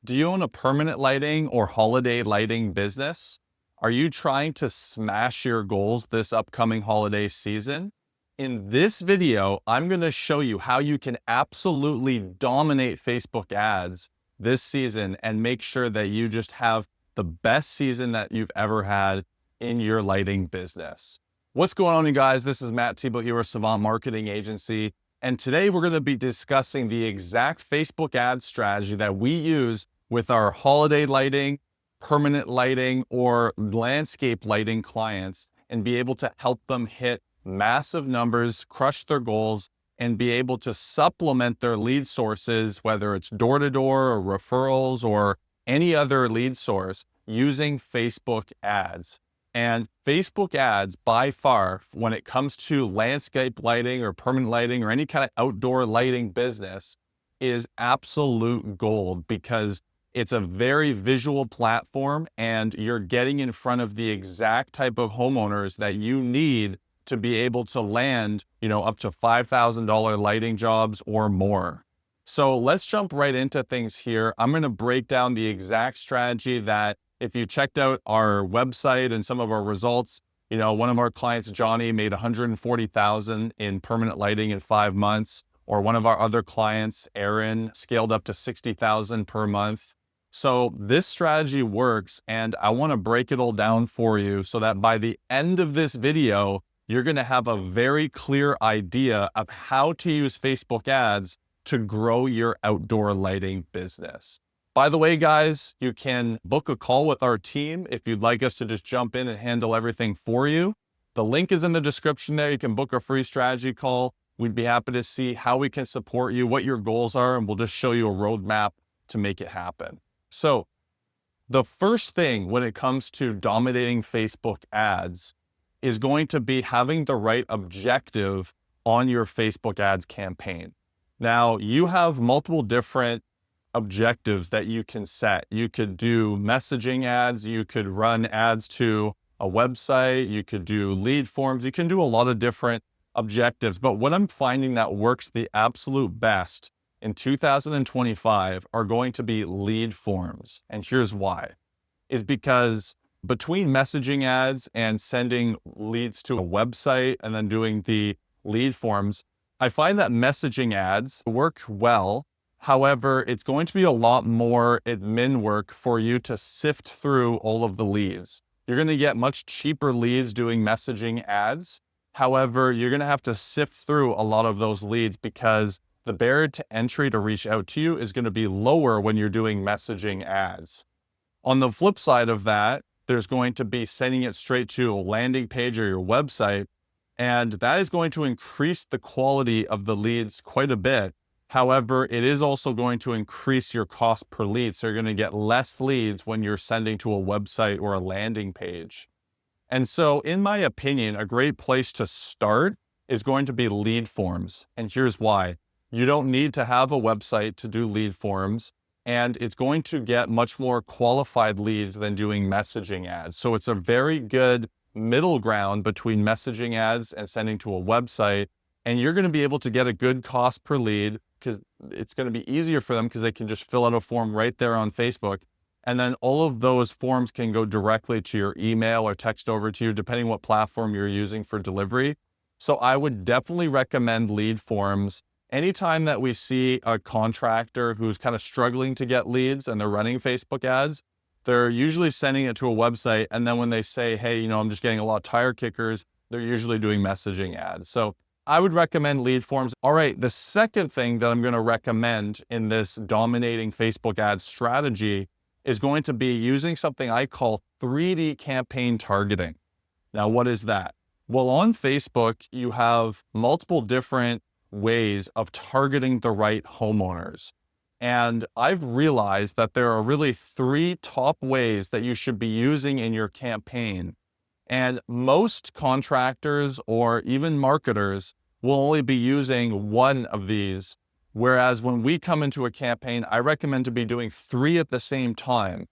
Do you own a permanent lighting or holiday lighting business? Are you trying to smash your goals this upcoming holiday season? In this video, I'm going to show you how you can absolutely dominate Facebook ads this season and make sure that you just have the best season that you've ever had in your lighting business. What's going on, you guys? This is Matt Thibeau here with Savant Marketing Agency. And today we're going to be discussing the exact Facebook ad strategy that we use with our holiday lighting, permanent lighting, or landscape lighting clients, and be able to help them hit massive numbers, crush their goals, and be able to supplement their lead sources, whether it's door-to-door or referrals or any other lead source, using Facebook ads. And Facebook ads, by far, when it comes to landscape lighting or permanent lighting or any kind of outdoor lighting business, is absolute gold because it's a very visual platform and you're getting in front of the exact type of homeowners that you need to be able to land, up to $5,000 lighting jobs or more. So let's jump right into things here. I'm going to break down the exact strategy that if you checked out our website and some of our results, one of our clients, Johnny, made $140,000 in permanent lighting in 5 months, or one of our other clients, Aaron, scaled up to $60,000 per month. So this strategy works, and I want to break it all down for you so that by the end of this video, you're going to have a very clear idea of how to use Facebook ads to grow your outdoor lighting business. By the way, guys, you can book a call with our team if you'd like us to just jump in and handle everything for you. The link is in the description there. You can book a free strategy call. We'd be happy to see how we can support you, what your goals are, and we'll just show you a roadmap to make it happen. So the first thing when it comes to dominating Facebook ads is going to be having the right objective on your Facebook ads campaign. Now, you have multiple different objectives that you can set. You could do messaging ads, you could run ads to a website, you could do lead forms, you can do a lot of different objectives. But what I'm finding that works the absolute best in 2025 are going to be lead forms. And here's why. Is because between messaging ads and sending leads to a website and then doing the lead forms, I find that messaging ads work well. However, it's going to be a lot more admin work for you to sift through all of the leads. You're going to get much cheaper leads doing messaging ads. However, you're going to have to sift through a lot of those leads because the barrier to entry to reach out to you is going to be lower when you're doing messaging ads. On the flip side of that, there's going to be sending it straight to a landing page or your website, and that is going to increase the quality of the leads quite a bit. However, it is also going to increase your cost per lead. So you're going to get less leads when you're sending to a website or a landing page. And so in my opinion, a great place to start is going to be lead forms. And here's why. You don't need to have a website to do lead forms, and it's going to get much more qualified leads than doing messaging ads. So it's a very good middle ground between messaging ads and sending to a website. And you're going to be able to get a good cost per lead because it's going to be easier for them because they can just fill out a form right there on Facebook. And then all of those forms can go directly to your email or text over to you, depending what platform you're using for delivery. So I would definitely recommend lead forms. Anytime that we see a contractor who's kind of struggling to get leads and they're running Facebook ads, they're usually sending it to a website. And then when they say, hey, I'm just getting a lot of tire kickers, they're usually doing messaging ads. So I would recommend lead forms. All right, the second thing that I'm going to recommend in this dominating Facebook ads strategy is going to be using something I call 3D campaign targeting. Now, what is that? Well, on Facebook, you have multiple different ways of targeting the right homeowners. And I've realized that there are really 3 top ways that you should be using in your campaign. And most contractors or even marketers will only be using one of these. Whereas when we come into a campaign, I recommend to be doing 3 at the same time.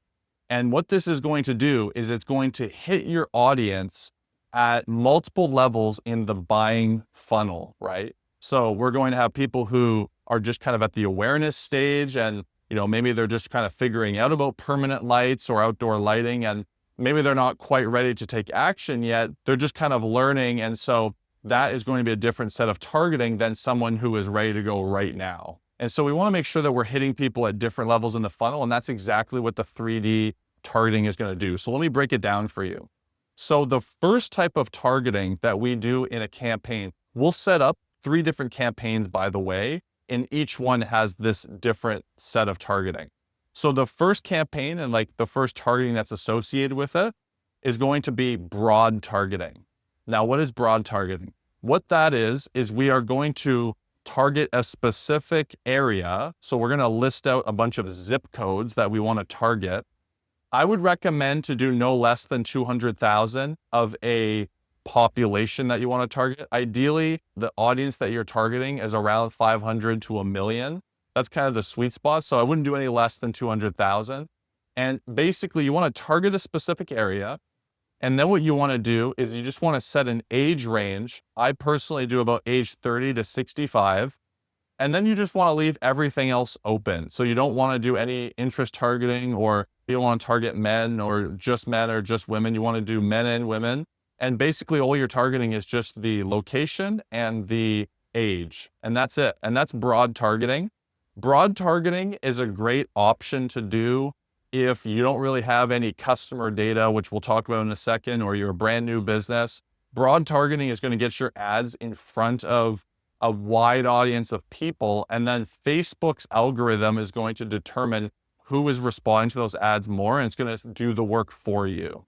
And what this is going to do is it's going to hit your audience at multiple levels in the buying funnel, right? So we're going to have people who are just kind of at the awareness stage and, maybe they're just kind of figuring out about permanent lights or outdoor lighting, and maybe they're not quite ready to take action yet. They're just kind of learning. And so that is going to be a different set of targeting than someone who is ready to go right now. And so we want to make sure that we're hitting people at different levels in the funnel. And that's exactly what the 3D targeting is going to do. So let me break it down for you. So the first type of targeting that we do in a campaign, we'll set up 3 different campaigns, by the way, and each one has this different set of targeting. So the first campaign and like the first targeting that's associated with it is going to be broad targeting. Now, what is broad targeting? What that is we are going to target a specific area. So we're going to list out a bunch of zip codes that we want to target. I would recommend to do no less than 200,000 of a population that you want to target. Ideally, the audience that you're targeting is around 500 to 1 million. That's kind of the sweet spot. So I wouldn't do any less than 200,000. And basically you want to target a specific area. And then what you want to do is you just want to set an age range. I personally do about age 30 to 65. And then you just want to leave everything else open. So you don't want to do any interest targeting, or you don't want to target men or just women. You want to do men and women. And basically all you're targeting is just the location and the age. And that's it. And that's broad targeting. Broad targeting is a great option to do if you don't really have any customer data, which we'll talk about in a second, or you're a brand new business. Broad targeting is going to get your ads in front of a wide audience of people, and then Facebook's algorithm is going to determine who is responding to those ads more, and it's going to do the work for you.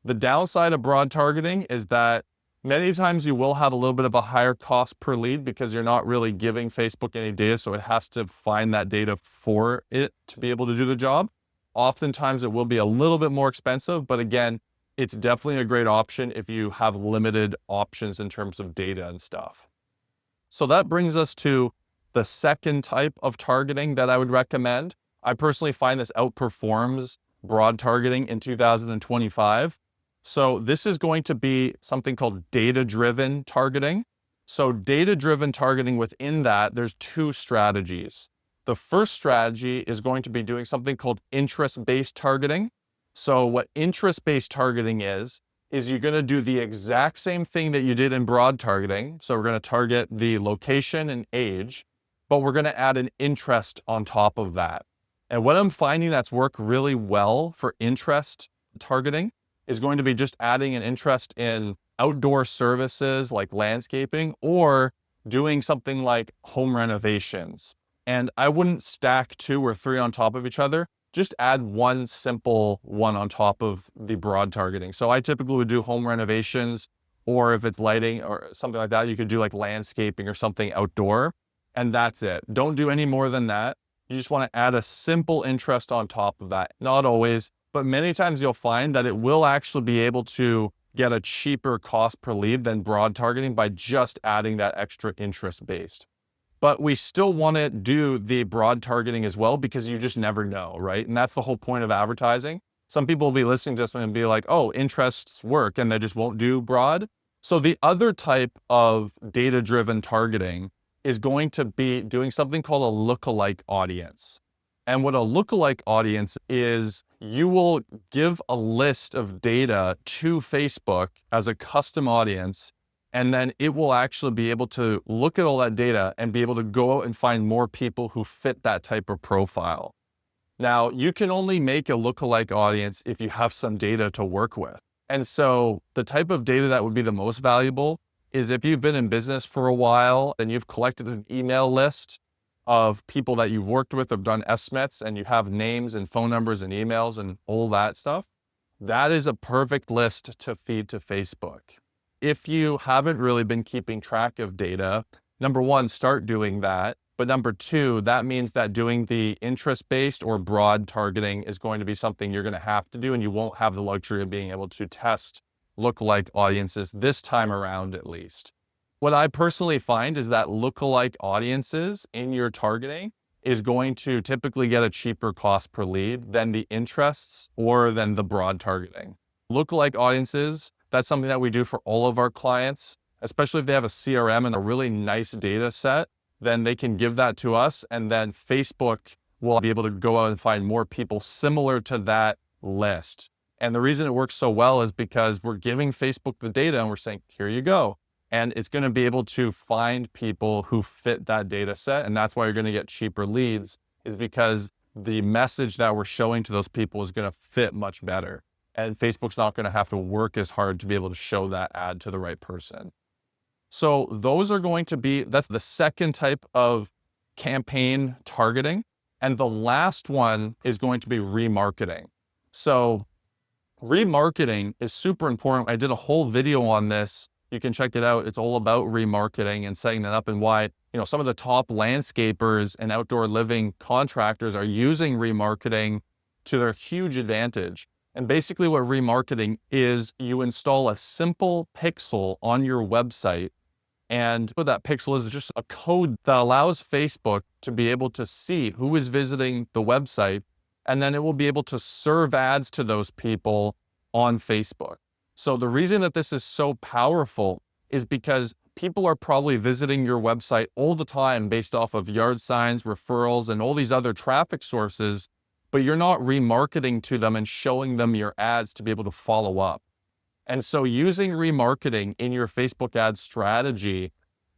The downside of broad targeting is that many times you will have a little bit of a higher cost per lead because you're not really giving Facebook any data, so it has to find that data for it to be able to do the job. Oftentimes it will be a little bit more expensive, but again, it's definitely a great option if you have limited options in terms of data and stuff. So that brings us to the second type of targeting that I would recommend. I personally find this outperforms broad targeting in 2025. So this is going to be something called data-driven targeting. So data-driven targeting, within that, there's 2 strategies. The first strategy is going to be doing something called interest-based targeting. So what interest-based targeting is you're going to do the exact same thing that you did in broad targeting. So we're going to target the location and age, but we're going to add an interest on top of that. And what I'm finding that's worked really well for interest targeting is going to be just adding an interest in outdoor services like landscaping, or doing something like home renovations. And I wouldn't stack 2 or 3 on top of each other. Just add one simple one on top of the broad targeting. So I typically would do home renovations, or if it's lighting or something like that, you could do like landscaping or something outdoor, and that's it. Don't do any more than that. You just want to add a simple interest on top of that. Not always, but many times you'll find that it will actually be able to get a cheaper cost per lead than broad targeting by just adding that extra interest based. But we still want to do the broad targeting as well, because you just never know, right? And that's the whole point of advertising. Some people will be listening to this and be like, oh, interests work, and they just won't do broad. So the other type of data-driven targeting is going to be doing something called a lookalike audience. And what a lookalike audience is, you will give a list of data to Facebook as a custom audience, and then it will actually be able to look at all that data and be able to go out and find more people who fit that type of profile. Now, you can only make a lookalike audience if you have some data to work with. And so the type of data that would be the most valuable is if you've been in business for a while and you've collected an email list of people that you've worked with, have done estimates, and you have names and phone numbers and emails and all that stuff. That is a perfect list to feed to Facebook. If you haven't really been keeping track of data, number 1, start doing that. But number 2, that means that doing the interest-based or broad targeting is going to be something you're going to have to do, and you won't have the luxury of being able to test lookalike audiences this time around, at least. What I personally find is that lookalike audiences in your targeting is going to typically get a cheaper cost per lead than the interests or than the broad targeting. Lookalike audiences, that's something that we do for all of our clients, especially if they have a CRM and a really nice data set, then they can give that to us, and then Facebook we'll be able to go out and find more people similar to that list. And the reason it works so well is because we're giving Facebook the data and we're saying, here you go. And it's going to be able to find people who fit that data set. And that's why you're going to get cheaper leads, is because the message that we're showing to those people is going to fit much better. And Facebook's not going to have to work as hard to be able to show that ad to the right person. So those are going to be, that's the second type of campaign targeting. And the last one is going to be remarketing. So remarketing is super important. I did a whole video on this. You can check it out. It's all about remarketing and setting that up, and why, some of the top landscapers and outdoor living contractors are using remarketing to their huge advantage. And basically what remarketing is, you install a simple pixel on your website. And what that pixel is just a code that allows Facebook to be able to see who is visiting the website. And then it will be able to serve ads to those people on Facebook. So the reason that this is so powerful is because people are probably visiting your website all the time based off of yard signs, referrals, and all these other traffic sources, but you're not remarketing to them and showing them your ads to be able to follow up. And so using remarketing in your Facebook ad strategy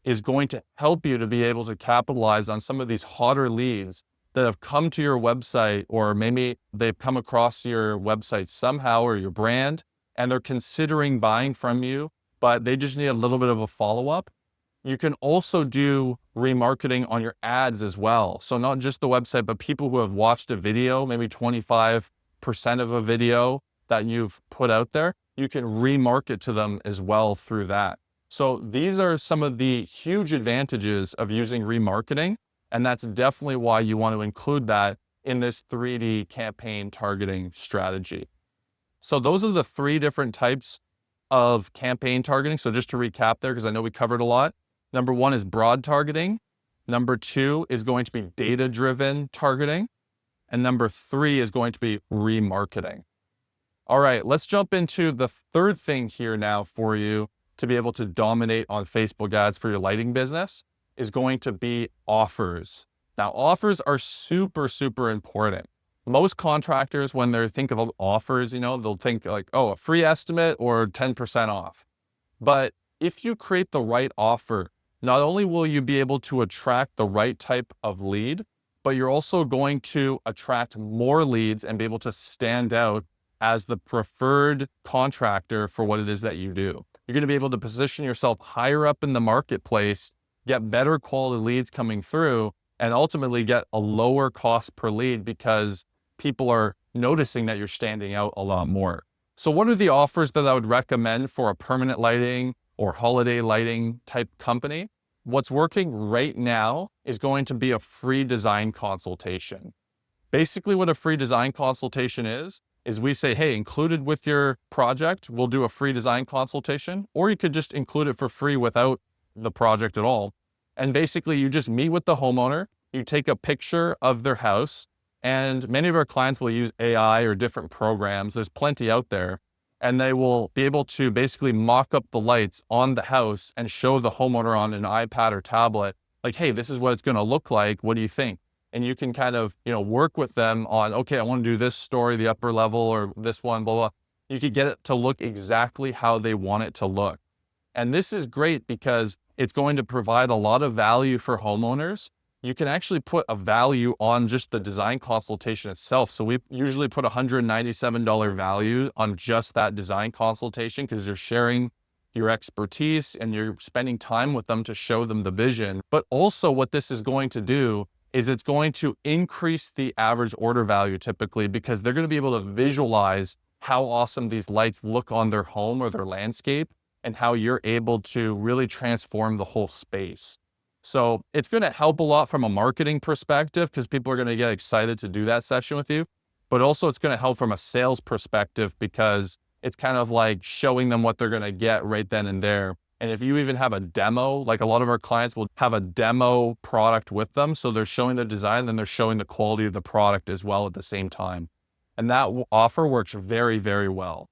is going to help you to be able to capitalize on some of these hotter leads that have come to your website, or maybe they've come across your website somehow, or your brand, and they're considering buying from you, but they just need a little bit of a follow-up. You can also do remarketing on your ads as well. So not just the website, but people who have watched a video, maybe 25% of a video that you've put out there, you can remarket to them as well through that. So these are some of the huge advantages of using remarketing. And that's definitely why you want to include that in this 3D campaign targeting strategy. So those are the 3 different types of campaign targeting. So just to recap there, because I know we covered a lot. Number 1 is broad targeting. Number 2 is going to be data-driven targeting. And number 3 is going to be remarketing. All right, let's jump into the third thing here now for you to be able to dominate on Facebook ads for your lighting business is going to be offers. Now, offers are super, super important. Most contractors, when they think of offers, they'll think like, oh, a free estimate or 10% off. But if you create the right offer, not only will you be able to attract the right type of lead, but you're also going to attract more leads and be able to stand out as the preferred contractor for what it is that you do. You're going to be able to position yourself higher up in the marketplace, get better quality leads coming through, and ultimately get a lower cost per lead because people are noticing that you're standing out a lot more. So what are the offers that I would recommend for a permanent lighting or holiday lighting type company? What's working right now is going to be a free design consultation. Basically what a free design consultation is we say, hey, included with your project, we'll do a free design consultation, or you could just include it for free without the project at all. And basically you just meet with the homeowner, you take a picture of their house, and many of our clients will use AI or different programs. There's plenty out there, and they will be able to basically mock up the lights on the house and show the homeowner on an iPad or tablet, like, hey, this is what it's going to look like. What do you think? And you can kind of, work with them on, okay, I want to do this story, the upper level, or this one, blah, blah. You could get it to look exactly how they want it to look. And this is great because it's going to provide a lot of value for homeowners. You can actually put a value on just the design consultation itself. So we usually put $197 value on just that design consultation because you're sharing your expertise and you're spending time with them to show them the vision. But also what this is going to do is it's going to increase the average order value typically, because they're going to be able to visualize how awesome these lights look on their home or their landscape and how you're able to really transform the whole space. So it's going to help a lot from a marketing perspective because people are going to get excited to do that session with you, but also it's going to help from a sales perspective because it's kind of like showing them what they're going to get right then and there. And if you even have a demo, like a lot of our clients will have a demo product with them. So they're showing the design, then they're showing the quality of the product as well at the same time. And that offer works very, very well.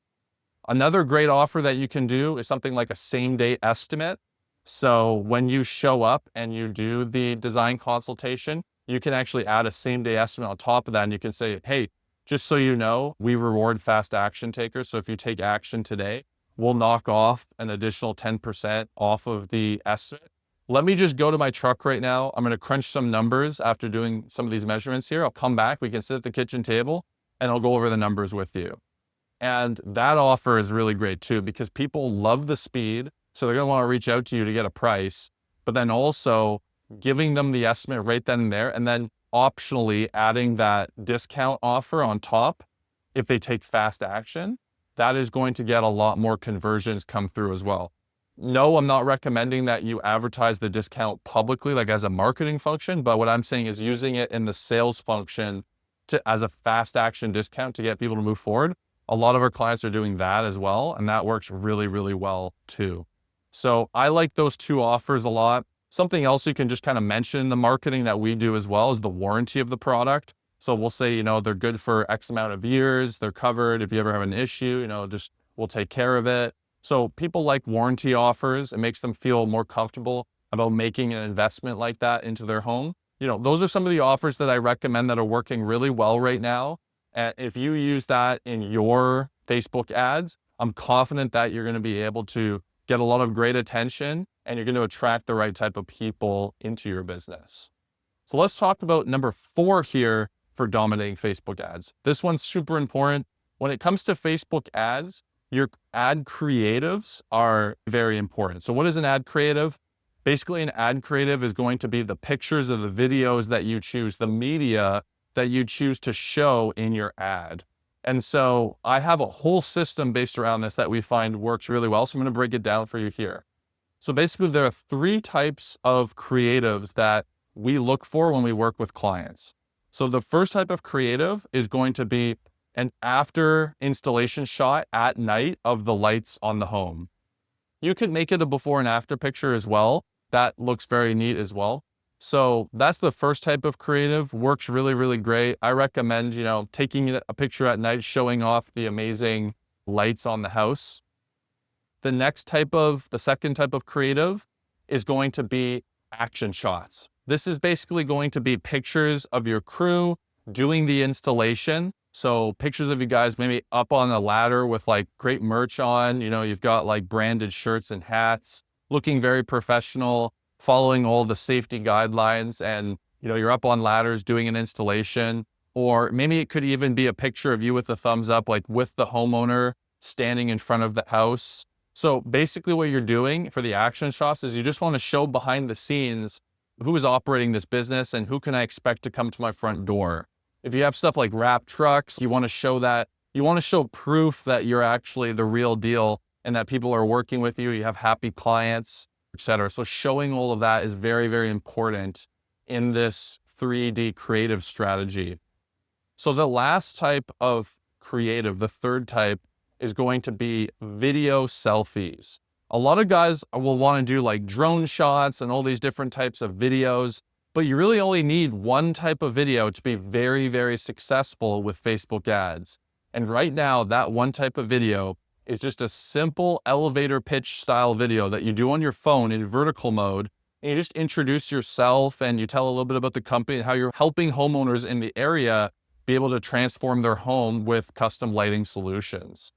Another great offer that you can do is something like a same-day estimate. So when you show up and you do the design consultation, you can actually add a same-day estimate on top of that, and you can say, hey, just so you know, we reward fast action takers. So if you take action today, we'll knock off an additional 10% off of the estimate. Let me just go to my truck right now. I'm going to crunch some numbers after doing some of these measurements here. I'll come back. We can sit at the kitchen table and I'll go over the numbers with you. And that offer is really great too, because people love the speed. So they're going to want to reach out to you to get a price, but then also giving them the estimate right then and there. And then optionally adding that discount offer on top if they take fast action. That is going to get a lot more conversions come through as well. No, I'm not recommending that you advertise the discount publicly, like as a marketing function, but what I'm saying is using it in the sales function as a fast action discount to get people to move forward. A lot of our clients are doing that as well, and that works really, really well too. So I like those two offers a lot. Something else you can just kind of mention in the marketing that we do as well is the warranty of the product. So we'll say, they're good for X amount of years, they're covered. If you ever have an issue, just we'll take care of it. So people like warranty offers. It makes them feel more comfortable about making an investment like that into their home. Those are some of the offers that I recommend that are working really well right now. And if you use that in your Facebook ads, I'm confident that you're going to be able to get a lot of great attention and you're going to attract the right type of people into your business. So let's talk about number 4 here for dominating Facebook ads. This one's super important. When it comes to Facebook ads, your ad creatives are very important. So what is an ad creative? Basically, an ad creative is going to be the pictures or the videos that you choose, the media that you choose to show in your ad. And so I have a whole system based around this that we find works really well. So I'm going to break it down for you here. So basically, there are 3 types of creatives that we look for when we work with clients. So the first type of creative is going to be an after installation shot at night of the lights on the home. You could make it a before and after picture as well. That looks very neat as well. So that's the first type of creative, works really, really great. I recommend, taking a picture at night, showing off the amazing lights on the house. The second type of creative is going to be action shots. This is basically going to be pictures of your crew doing the installation. So pictures of you guys maybe up on a ladder with like great merch on, you've got like branded shirts and hats, looking very professional, following all the safety guidelines, and you're up on ladders doing an installation. Or maybe it could even be a picture of you with a thumbs up, like with the homeowner standing in front of the house. So basically what you're doing for the action shots is you just want to show behind the scenes who is operating this business and who can I expect to come to my front door. If you have stuff like wrap trucks, you want to show proof that you're actually the real deal and that people are working with you. You have happy clients, etc. So showing all of that is very, very important in this 3D creative strategy. So the last type of creative, the third type, is going to be video selfies. A lot of guys will want to do like drone shots and all these different types of videos, but you really only need one type of video to be very, very successful with Facebook ads. And right now, that one type of video is just a simple elevator pitch style video that you do on your phone in vertical mode. And you just introduce yourself and you tell a little bit about the company and how you're helping homeowners in the area be able to transform their home with custom lighting solutions.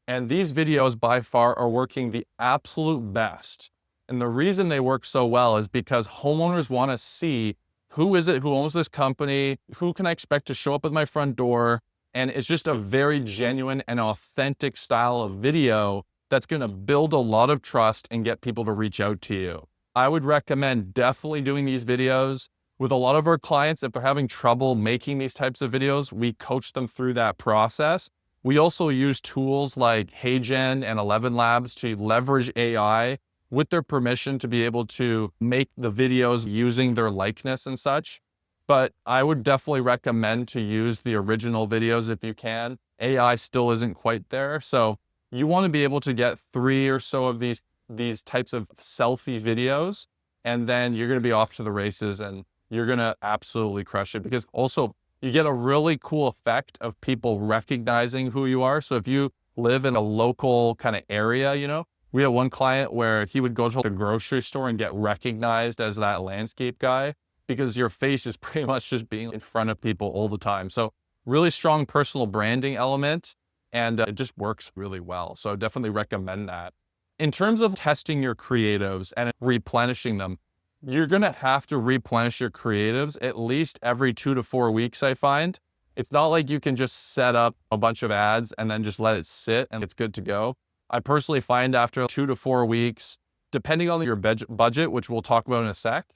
And these videos by far are working the absolute best. And the reason they work so well is because homeowners want to see who is it who owns this company, who can I expect to show up at my front door. And it's just a very genuine and authentic style of video that's going to build a lot of trust and get people to reach out to you. I would recommend definitely doing these videos. With a lot of our clients, if they're having trouble making these types of videos, we coach them through that process. We also use tools like HeyGen and 11 Labs to leverage AI with their permission to be able to make the videos using their likeness and such. But I would definitely recommend to use the original videos if you can. AI still isn't quite there. So you want to be able to get 3 or so of these types of selfie videos, and then you're going to be off to the races and you're going to absolutely crush it, because also you get a really cool effect of people recognizing who you are. So if you live in a local kind of area, we had one client where he would go to the grocery store and get recognized as that landscape guy because your face is pretty much just being in front of people all the time. So really strong personal branding element, and it just works really well. So I definitely recommend that. In terms of testing your creatives and replenishing them, you're going to have to replenish your creatives at least every 2 to 4 weeks, I find. It's not like you can just set up a bunch of ads and then just let it sit and it's good to go. I personally find after 2 to 4 weeks, depending on your budget, which we'll talk about in a sec,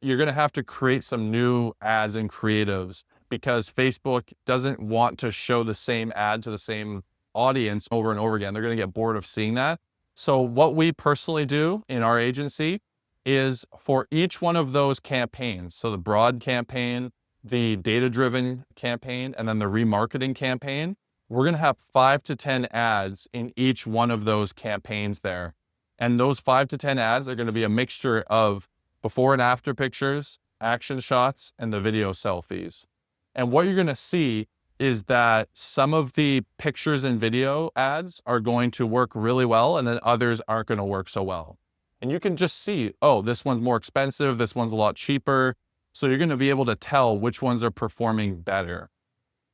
you're going to have to create some new ads and creatives because Facebook doesn't want to show the same ad to the same audience over and over again. They're going to get bored of seeing that. So what we personally do in our agency is for each one of those campaigns, so the broad campaign, the data-driven campaign, and then the remarketing campaign, we're going to have 5 to 10 ads in each one of those campaigns there. And those 5 to 10 ads are going to be a mixture of before and after pictures, action shots, and the video selfies. And what you're going to see is that some of the pictures and video ads are going to work really well, and then others aren't going to work so well. And you can just see, oh, this one's more expensive, this one's a lot cheaper. So you're going to be able to tell which ones are performing better.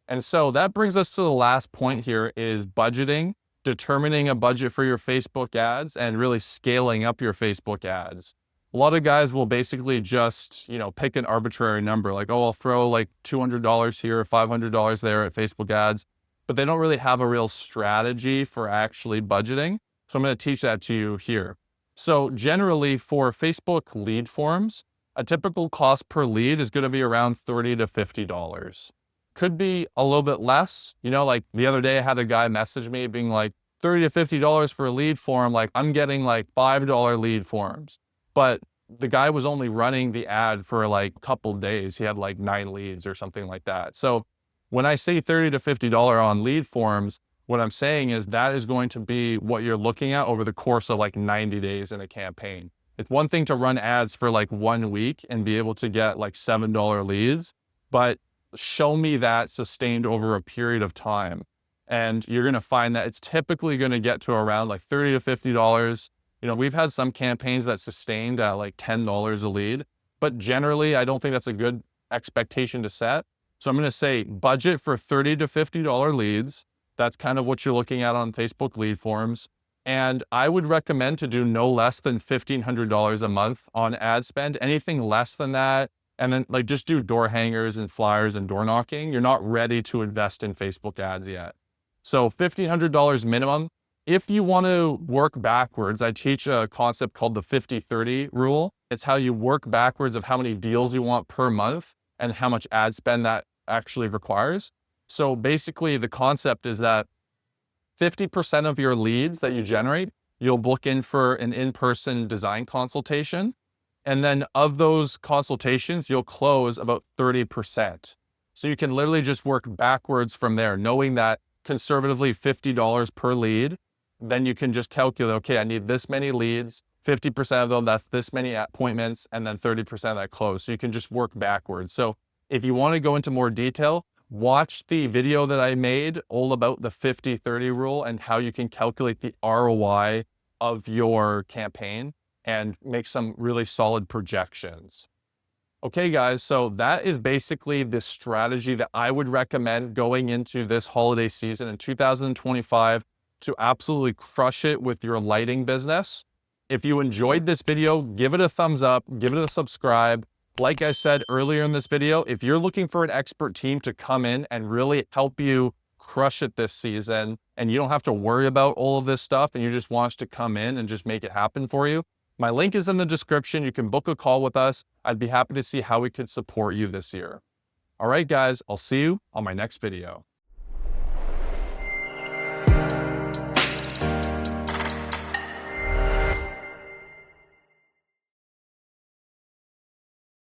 And so that brings us to the last point here is budgeting, determining a budget for your Facebook ads, and really scaling up your Facebook ads. A lot of guys will basically just, pick an arbitrary number like, oh, I'll throw like $200 here, $500 there at Facebook ads, but they don't really have a real strategy for actually budgeting. So I'm going to teach that to you here. So generally for Facebook lead forms, a typical cost per lead is going to be around $30 to $50. Could be a little bit less. Like the other day I had a guy message me being like $30 to $50 for a lead form. Like I'm getting like $5 lead forms. But the guy was only running the ad for like a couple days. He had like 9 leads or something like that. So when I say $30 to $50 on lead forms, what I'm saying is that is going to be what you're looking at over the course of like 90 days in a campaign. It's one thing to run ads for like 1 week and be able to get like $7 leads, but show me that sustained over a period of time. And you're going to find that it's typically going to get to around like $30 to $50. We've had some campaigns that sustained at like $10 a lead, but generally I don't think that's a good expectation to set. So I'm going to say budget for $30 to $50 leads. That's kind of what you're looking at on Facebook lead forms. And I would recommend to do no less than $1,500 a month on ad spend. Anything less than that, and then like just do door hangers and flyers and door knocking. You're not ready to invest in Facebook ads yet. So $1,500 minimum. If you want to work backwards, I teach a concept called the 50-30 rule. It's how you work backwards of how many deals you want per month and how much ad spend that actually requires. So basically the concept is that 50% of your leads that you generate, you'll book in for an in-person design consultation. And then of those consultations, you'll close about 30%. So you can literally just work backwards from there, knowing that conservatively $50 per lead. Then you can just calculate, okay, I need this many leads, 50% of them, that's this many appointments, and then 30% of that close. So you can just work backwards. So if you want to go into more detail, watch the video that I made all about the 50-30 rule and how you can calculate the ROI of your campaign and make some really solid projections. Okay, guys, so that is basically the strategy that I would recommend going into this holiday season in 2025 to absolutely crush it with your lighting business. If you enjoyed this video, give it a thumbs up, give it a subscribe. Like I said earlier in this video, if you're looking for an expert team to come in and really help you crush it this season, and you don't have to worry about all of this stuff, and you just want us to come in and just make it happen for you, my link is in the description. You can book a call with us. I'd be happy to see how we could support you this year. All right, guys, I'll see you on my next video.